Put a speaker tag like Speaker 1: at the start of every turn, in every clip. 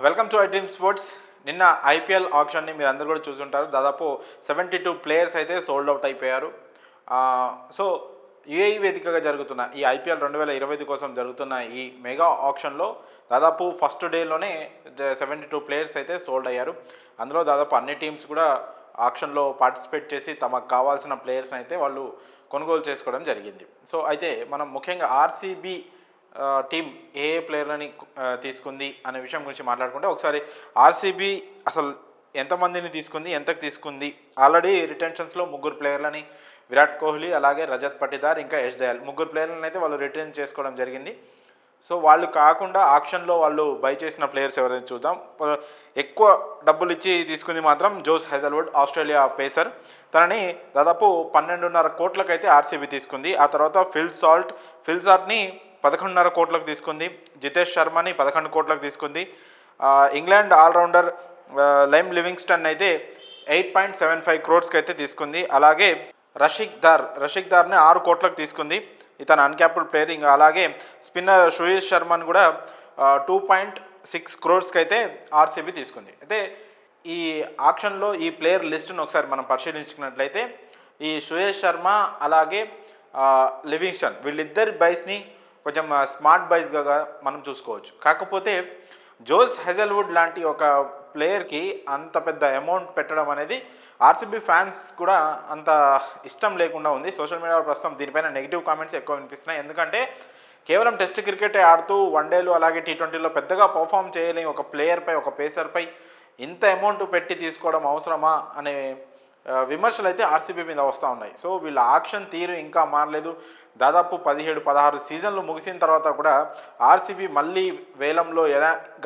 Speaker 1: Welcome to I dream sports. నిన్న IPL ఆప్షన్ని మీరు అందరూ కూడా చూసుంటారు. దాదాపు 72 ప్లేయర్స్ అయితే సోల్డ్ అవుట్ అయిపోయారు. సో యూఏఈ వేదికగా జరుగుతున్న ఈ ఐపీఎల్ 2025 కోసం జరుగుతున్న ఈ మెగా ఆప్షన్లో దాదాపు ఫస్ట్ డేలోనే 72 ప్లేయర్స్ అయితే సోల్డ్ అయ్యారు. అందులో దాదాపు అన్ని టీమ్స్ కూడా ఆప్షన్లో పార్టిసిపేట్ చేసి తమకు కావాల్సిన ప్లేయర్స్ అయితే వాళ్ళు కొనుగోలు చేసుకోవడం జరిగింది. సో అయితే మనం ముఖ్యంగా ఆర్సీబీ టీం ఏ ప్లేయర్లని తీసుకుంది అనే విషయం గురించి మాట్లాడుకుంటే, ఒకసారి ఆర్సీబీ అసలు ఎంతమందిని తీసుకుంది, ఎంతకు తీసుకుంది. ఆల్రెడీ రిటెన్షన్స్లో 3 ప్లేయర్లని, విరాట్ కోహ్లీ, అలాగే రజత్ పటిదార్, ఇంకా యష్ దయాల్ 3 ప్లేయర్లను అయితే వాళ్ళు రిటర్న్ చేసుకోవడం జరిగింది. సో వాళ్ళు కాకుండా ఆక్షన్లో వాళ్ళు బై చేసిన ప్లేయర్స్ ఎవరైనా చూద్దాం. ఎక్కువ డబ్బులు ఇచ్చి తీసుకుంది మాత్రం జోస్ హెజల్వుడ్, ఆస్ట్రేలియా పేసర్. తనని దాదాపు 12.5 కోట్లకైతే ఆర్సీబీ తీసుకుంది. ఆ తర్వాత ఫిల్ సాల్ట్ని 11.5 కోట్లకు తీసుకుంది. జితేష్ శర్మని 11 కోట్లకు తీసుకుంది. ఇంగ్లాండ్ ఆల్రౌండర్ లైమ్ లివింగ్స్టన్ అయితే 8.75 క్రోర్స్కి అయితే తీసుకుంది. అలాగే రషిక్ దార్ని 6 కోట్లకు తీసుకుంది. ఇతను అన్క్యాప్డ్ ప్లేయర్. ఇంకా అలాగే స్పిన్నర్ సుయేష్ శర్మని కూడా 2.6 క్రోర్స్కి అయితే ఆర్సీబీ తీసుకుంది. అయితే ఈ ఆక్షన్లో ఈ ప్లేయర్ లిస్టును ఒకసారి మనం పరిశీలించుకున్నట్లయితే ఈ సుయేష్ శర్మ అలాగే లివింగ్స్టన్ వీళ్ళిద్దరి బైస్ని కొంచెం స్మార్ట్ బైస్గా మనం చూసుకోవచ్చు. కాకపోతే జోస్ హెజల్వుడ్ లాంటి ఒక ప్లేయర్కి అంత పెద్ద అమౌంట్ పెట్టడం అనేది ఆర్సీబీ ఫ్యాన్స్ కూడా అంత ఇష్టం లేకుండా ఉంది. సోషల్ మీడియాలో ప్రస్తుతం దీనిపైన నెగిటివ్ కామెంట్స్ ఎక్కువ వినిపిస్తున్నాయి. ఎందుకంటే కేవలం టెస్ట్ క్రికెటే ఆడుతూ వన్డేలు అలాగే టీ20లో పెద్దగా పర్ఫామ్ చేయలేని ఒక ప్లేయర్పై, ఒక పేసర్పై ఇంత అమౌంట్ పెట్టి తీసుకోవడం అవసరమా అనే విమర్శలు అయితే ఆర్సీబీ మీద వస్తూ ఉన్నాయి. సో వీళ్ళ ఆక్షన్ తీరు ఇంకా మారలేదు. దాదాపు 17-16 సీజన్లు ముగిసిన తర్వాత కూడా ఆర్సీబీ మళ్ళీ వేలంలో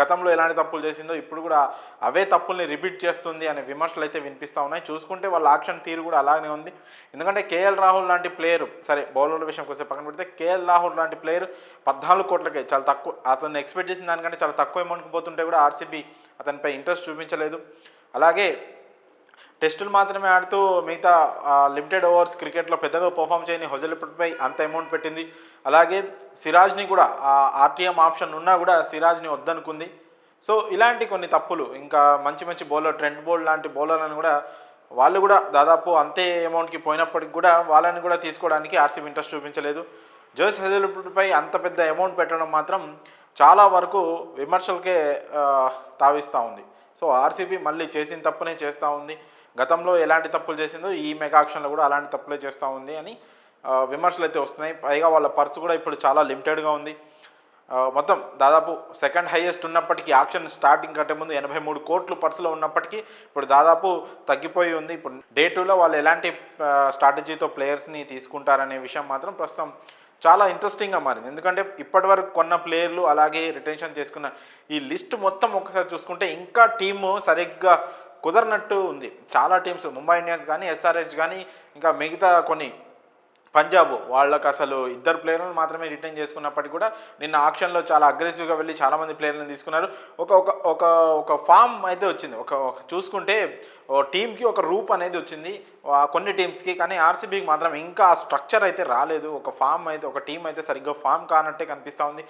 Speaker 1: గతంలో ఎలాంటి తప్పులు చేసిందో ఇప్పుడు కూడా అవే తప్పుల్ని రిపీట్ చేస్తుంది అనే విమర్శలు అయితే వినిపిస్తూ ఉన్నాయి. చూసుకుంటే వాళ్ళ ఆక్షన్ తీరు కూడా అలాగే ఉంది. ఎందుకంటే కేఎల్ రాహుల్ లాంటి ప్లేయర్, సరే బౌలర్ల విషయం కోసం పక్కన పెడితే, కేఎల్ రాహుల్ లాంటి ప్లేయర్ 14 కోట్లకే చాలా తక్కువ, అతను ఎక్స్పెక్ట్ చేసిన దానికంటే చాలా తక్కువ అమౌంట్కి పోతుంటే కూడా ఆర్సీబీ అతనిపై ఇంట్రెస్ట్ చూపించలేదు. అలాగే టెస్టులు మాత్రమే ఆడుతూ మిగతా లిమిటెడ్ ఓవర్స్ క్రికెట్లో పెద్దగా పర్ఫామ్ చేయని హెజల్వుడ్పై అంత అమౌంట్ పెట్టింది. అలాగే సిరాజ్ని కూడా ఆర్టీఎం ఆప్షన్ ఉన్నా కూడా సిరాజ్ని వద్దనుకుంది. సో ఇలాంటి కొన్ని తప్పులు, ఇంకా మంచి బౌలర్ ట్రెంట్ బోల్ట్ లాంటి బౌలర్లను కూడా వాళ్ళు కూడా దాదాపు అంతే అమౌంట్కి పోయినప్పటికి కూడా వాళ్ళని కూడా తీసుకోవడానికి ఆర్సీబీ ఇంట్రెస్ట్ చూపించలేదు. జోస్ హెజల్వుడ్పై అంత పెద్ద అమౌంట్ పెట్టడం మాత్రం చాలా వరకు విమర్శలకే తావిస్తూ ఉంది. సో ఆర్సీబీ మళ్ళీ చేసిన తప్పునే చేస్తూ ఉంది. గతంలో ఎలాంటి తప్పులు చేసిందో ఈ మెగా ఆక్షన్లో కూడా అలాంటి తప్పులే చేస్తూ ఉంది అని విమర్శలు అయితే వస్తున్నాయి. పైగా వాళ్ళ పర్సు కూడా ఇప్పుడు చాలా లిమిటెడ్గా ఉంది. మొత్తం దాదాపు సెకండ్ హైయెస్ట్ ఉన్నప్పటికీ, ఆక్షన్ స్టార్టింగ్ కంటే ముందు 83 కోట్లు పర్సులో ఉన్నప్పటికీ ఇప్పుడు దాదాపు తగ్గిపోయి ఉంది. ఇప్పుడు డే 2లో వాళ్ళు ఎలాంటి స్ట్రాటజీతో ప్లేయర్స్ని తీసుకుంటారనే విషయం మాత్రం ప్రస్తుతం చాలా ఇంట్రెస్టింగ్గా మారింది. ఎందుకంటే ఇప్పటివరకు కొన్న ప్లేయర్లు అలాగే రిటెన్షన్ చేసుకున్న ఈ లిస్ట్ మొత్తం ఒకసారి చూసుకుంటే ఇంకా టీము సరిగ్గా కుదరనట్టు ఉంది. చాలా టీమ్స్, ముంబై ఇండియన్స్ కానీ, ఎస్ఆర్హెచ్ కానీ, ఇంకా మిగతా కొన్ని పంజాబ్, వాళ్ళకి అసలు 2 ప్లేయర్లను మాత్రమే రిటైన్ చేసుకున్నప్పటికీ కూడా నిన్న ఆక్షన్లో చాలా అగ్రెసివ్గా వెళ్ళి చాలామంది ప్లేయర్లను తీసుకున్నారు. ఒక ఫామ్ అయితే వచ్చింది. ఒక చూసుకుంటే టీంకి ఒక రూప్ అనేది వచ్చింది కొన్ని టీమ్స్కి. కానీ ఆర్సీబీకి మాత్రం ఇంకా ఆ స్ట్రక్చర్ అయితే రాలేదు. ఒక టీం అయితే సరిగ్గా ఫామ్ కానట్టే కనిపిస్తూ ఉంది.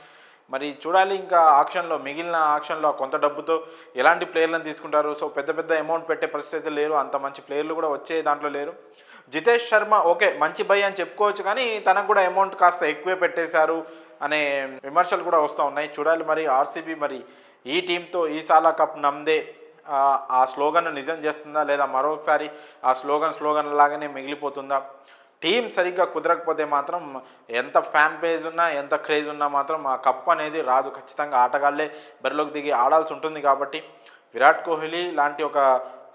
Speaker 1: మరి చూడాలి ఇంకా మిగిలిన ఆక్షన్లో కొంత డబ్బుతో ఎలాంటి ప్లేయర్లను తీసుకుంటారు. సో పెద్ద అమౌంట్ పెట్టే పరిస్థితి లేరు, అంత మంచి ప్లేయర్లు కూడా వచ్చే దాంట్లో లేరు. జితేష్ శర్మ ఓకే మంచి బై అని చెప్పుకోవచ్చు, కానీ తనకు కూడా అమౌంట్ కాస్త ఎక్కువే పెట్టేశారు అనే విమర్శలు కూడా వస్తూ ఉన్నాయి. చూడాలి మరి ఆర్సీబీ మరి ఈ టీంతో ఈ సాలా కప్ నమ్దే ఆ స్లోగన్ను నిజం చేస్తుందా, లేదా మరొకసారి ఆ స్లోగన్ లాగానే మిగిలిపోతుందా. టీం సరిగ్గా కుదరకపోతే మాత్రం ఎంత ఫ్యాన్ పేజ్ ఉన్నా, ఎంత క్రేజ్ ఉన్నా మాత్రం ఆ కప్ అనేది రాదు. ఖచ్చితంగా ఆటగాళ్లే బరిలోకి దిగి ఆడాల్సి ఉంటుంది. కాబట్టి విరాట్ కోహ్లీ లాంటి ఒక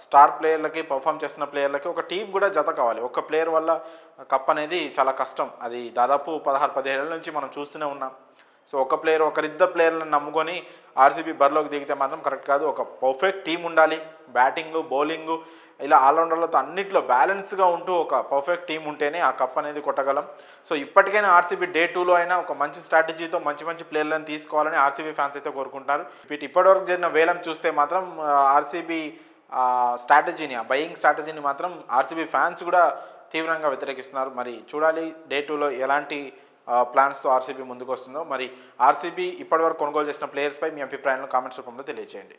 Speaker 1: స్టార్ ప్లేయర్లకి, పర్ఫామ్ చేస్తున్న ప్లేయర్లకి ఒక టీం కూడా జత కావాలి. ఒక ప్లేయర్ వల్ల కప్ అనేది చాలా కష్టం. అది దాదాపు 16-17 ఏళ్ళ నుంచి మనం చూస్తూనే ఉన్నాం. సో ఒకరిద్దరు ప్లేయర్లను నమ్ముకొని ఆర్సీబీ బరిలోకి దిగితే మాత్రం కరెక్ట్ కాదు. ఒక పర్ఫెక్ట్ టీం ఉండాలి. బ్యాటింగు, బౌలింగు, ఇలా ఆల్రౌండర్లతో అన్నింటిలో బ్యాలెన్స్గా ఉంటూ ఒక పర్ఫెక్ట్ టీం ఉంటేనే ఆ కప్ అనేది కొట్టగలం. సో ఇప్పటికైనా ఆర్సీబీ డే 2లో అయినా ఒక మంచి స్ట్రాటజీతో మంచి ప్లేయర్లను తీసుకోవాలని ఆర్సీబీ ఫ్యాన్స్ అయితే కోరుకుంటారు. ఇప్పటివరకు జరిగిన వేలం చూస్తే మాత్రం ఆర్సీబీ స్ట్రాటజీని, ఆ బయింగ్ స్ట్రాటజీని మాత్రం ఆర్సీబీ ఫ్యాన్స్ కూడా తీవ్రంగా వ్యతిరేకిస్తున్నారు. మరి చూడాలి డే 2లో ఎలాంటి ప్లాన్స్తో ఆర్సీబీ ముందుకు వస్తుందో, మరి ఆర్సీబీ ఇప్పటివరకు కొనుగోలు చేసిన ప్లేయర్స్పై మీ అభిప్రాయాలను కామెంట్స్ రూపంలో తెలియజేయండి.